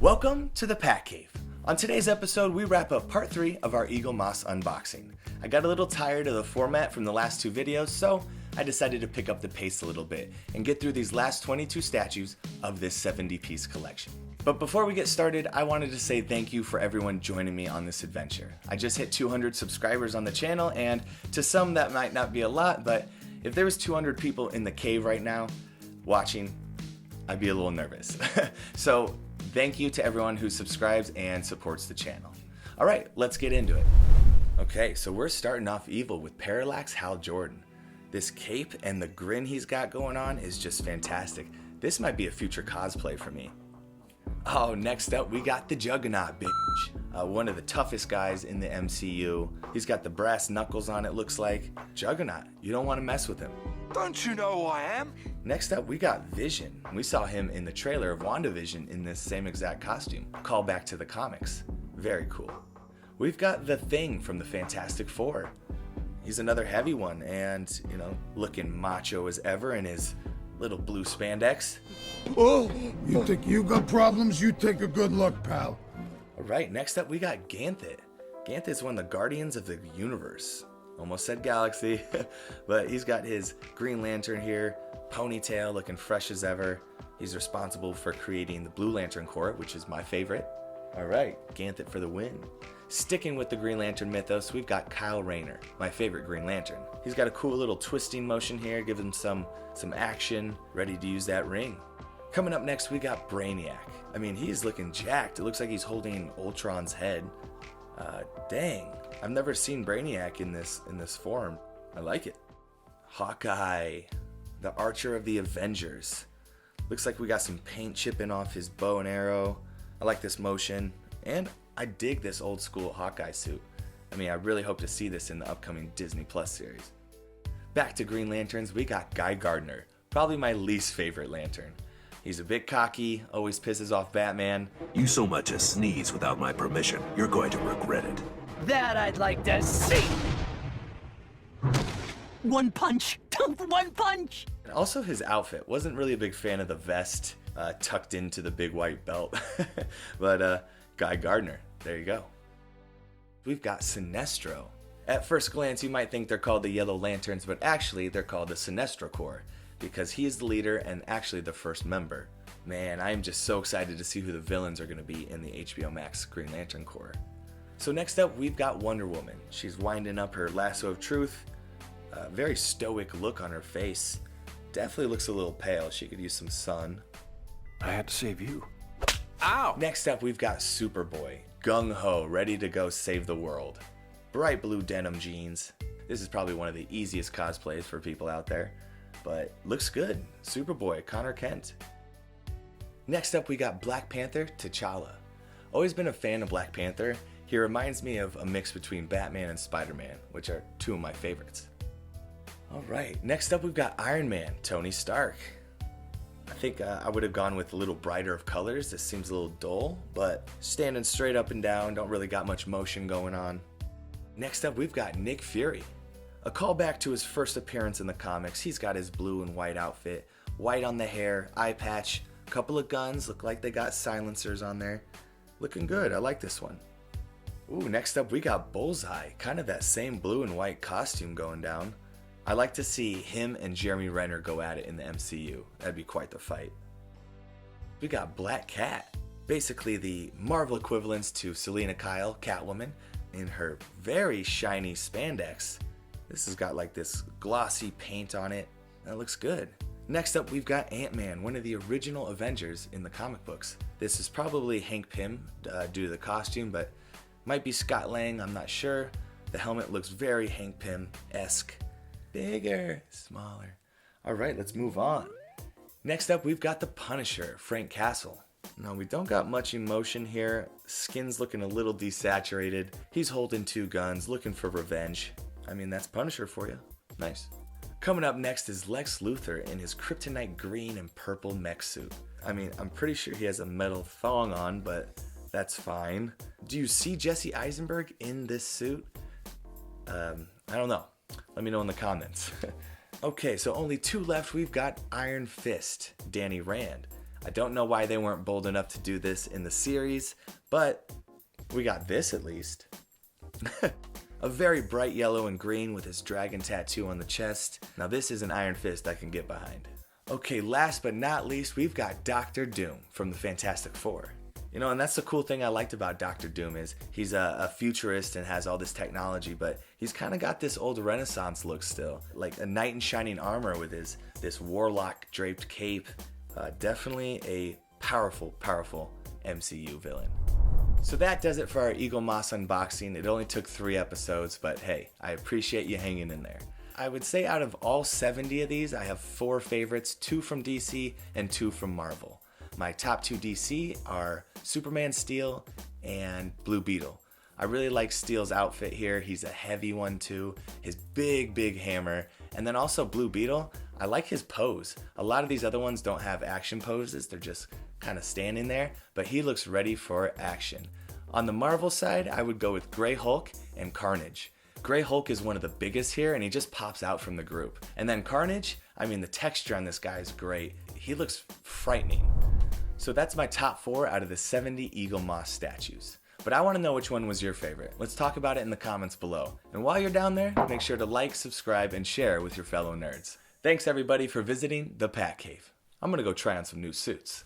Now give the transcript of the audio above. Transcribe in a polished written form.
Welcome to the Pat Cave. On today's episode, we wrap up part 3 of our Eaglemoss unboxing. I got a little tired of the format from the last 2 videos, so I decided to pick up the pace a little bit and get through these last 22 statues of this 70-piece collection. But before we get started, I wanted to say thank you for everyone joining me on this adventure. I just hit 200 subscribers on the channel, and to some that might not be a lot, but if there was 200 people in the cave right now watching, I'd be a little nervous. So thank you to everyone who subscribes and supports the channel. All right, let's get into it. Okay, so we're starting off evil with Parallax Hal Jordan. This cape and the grin he's got going on is just fantastic. This might be a future cosplay for me. Oh, next up we got the Juggernaut, bitch. One of the toughest guys in the MCU. He's got the brass knuckles on, it looks like. Juggernaut, you don't want to mess with him. Don't you know who I am? Next up we got Vision. We saw him in the trailer of WandaVision in this same exact costume. Call back to the comics. Very cool. We've got the Thing from the Fantastic Four. He's another heavy one and, looking macho as ever in his little blue spandex. Oh, you think you got problems? You take a good look, pal. Alright, next up we got Ganthet. Ganthet's one of the Guardians of the Universe. Almost said Galaxy, but he's got his Green Lantern here, ponytail looking fresh as ever. He's responsible for creating the Blue Lantern Corps, which is my favorite. Alright, Ganthet for the win. Sticking with the Green Lantern mythos, we've got Kyle Rayner, my favorite Green Lantern. He's got a cool little twisting motion here, give him some action, ready to use that ring. Coming up next, we got Brainiac. I mean, he's looking jacked. It looks like he's holding Ultron's head. Dang, I've never seen Brainiac in this form. I like it. Hawkeye, the Archer of the Avengers. Looks like we got some paint chipping off his bow and arrow. I like this motion, and I dig this old school Hawkeye suit. I mean, I really hope to see this in the upcoming Disney Plus series. Back to Green Lanterns, we got Guy Gardner, probably my least favorite Lantern. He's a bit cocky, always pisses off Batman. You so much as sneeze without my permission, you're going to regret it. That I'd like to see! One punch! One punch! And also his outfit. Wasn't really a big fan of the vest tucked into the big white belt. But Guy Gardner, there you go. We've got Sinestro. At first glance, you might think they're called the Yellow Lanterns, but actually they're called the Sinestro Corps, because he is the leader and actually the first member. Man, I am just so excited to see who the villains are going to be in the HBO Max Green Lantern Corps. So next up, we've got Wonder Woman. She's winding up her lasso of truth. A very stoic look on her face. Definitely looks a little pale. She could use some sun. I had to save you. Ow! Next up, we've got Superboy. Gung-ho, ready to go save the world. Bright blue denim jeans. This is probably one of the easiest cosplays for people out there, but looks good. Superboy, Connor Kent. Next up, we got Black Panther, T'Challa. Always been a fan of Black Panther. He reminds me of a mix between Batman and Spider-Man, which are 2 of my favorites. Alright, next up we've got Iron Man, Tony Stark. I think I would have gone with a little brighter of colors. This seems a little dull, but standing straight up and down, don't really got much motion going on. Next up we've got Nick Fury. A callback to his first appearance in the comics. He's got his blue and white outfit, white on the hair, eye patch, couple of guns, look like they got silencers on there. Looking good, I like this one. Ooh, next up we got Bullseye, kind of that same blue and white costume going down. I like to see him and Jeremy Renner go at it in the MCU. That'd be quite the fight. We got Black Cat, basically the Marvel equivalents to Selena Kyle, Catwoman, in her very shiny spandex. This has got like this glossy paint on it. That looks good. Next up we've got Ant-Man, one of the original Avengers in the comic books. This is probably Hank Pym due to the costume, but might be Scott Lang, I'm not sure. The helmet looks very Hank Pym-esque. Bigger, smaller. Alright, let's move on. Next up we've got the Punisher, Frank Castle. Now we don't got much emotion here. Skin's looking a little desaturated. He's holding 2 guns, looking for revenge. I mean, that's Punisher for you. Nice. Coming up next is Lex Luthor in his kryptonite green and purple mech suit. I mean, I'm pretty sure he has a metal thong on, but that's fine. Do you see Jesse Eisenberg in this suit? I don't know. Let me know in the comments. Okay, so only 2 left. We've got Iron Fist, Danny Rand. I don't know why they weren't bold enough to do this in the series, but we got this at least. A very bright yellow and green with his dragon tattoo on the chest. Now this is an Iron Fist I can get behind. Okay, last but not least, we've got Doctor Doom from the Fantastic Four. You know, and that's the cool thing I liked about Doctor Doom is he's a futurist and has all this technology, but he's kind of got this old Renaissance look still. Like a knight in shining armor with this warlock draped cape. Definitely a powerful, powerful MCU villain. So that does it for our Eaglemoss unboxing. It only took 3 episodes, but hey, I appreciate you hanging in there. I would say out of all 70 of these, I have 4 favorites, 2 from DC and 2 from Marvel. My top 2 DC are Superman Steel and Blue Beetle. I really like Steel's outfit here. He's a heavy one too. His big hammer. And then also Blue Beetle, I like his pose. A lot of these other ones don't have action poses. They're just kind of standing there, but he looks ready for action. On the Marvel side, I would go with Grey Hulk and Carnage. Grey Hulk is one of the biggest here, and he just pops out from the group. And then Carnage, I mean, the texture on this guy is great. He looks frightening. So that's my top 4 out of the 70 Eaglemoss statues. But I want to know which one was your favorite. Let's talk about it in the comments below. And while you're down there, make sure to like, subscribe, and share with your fellow nerds. Thanks everybody for visiting the Pat Cave. I'm gonna go try on some new suits.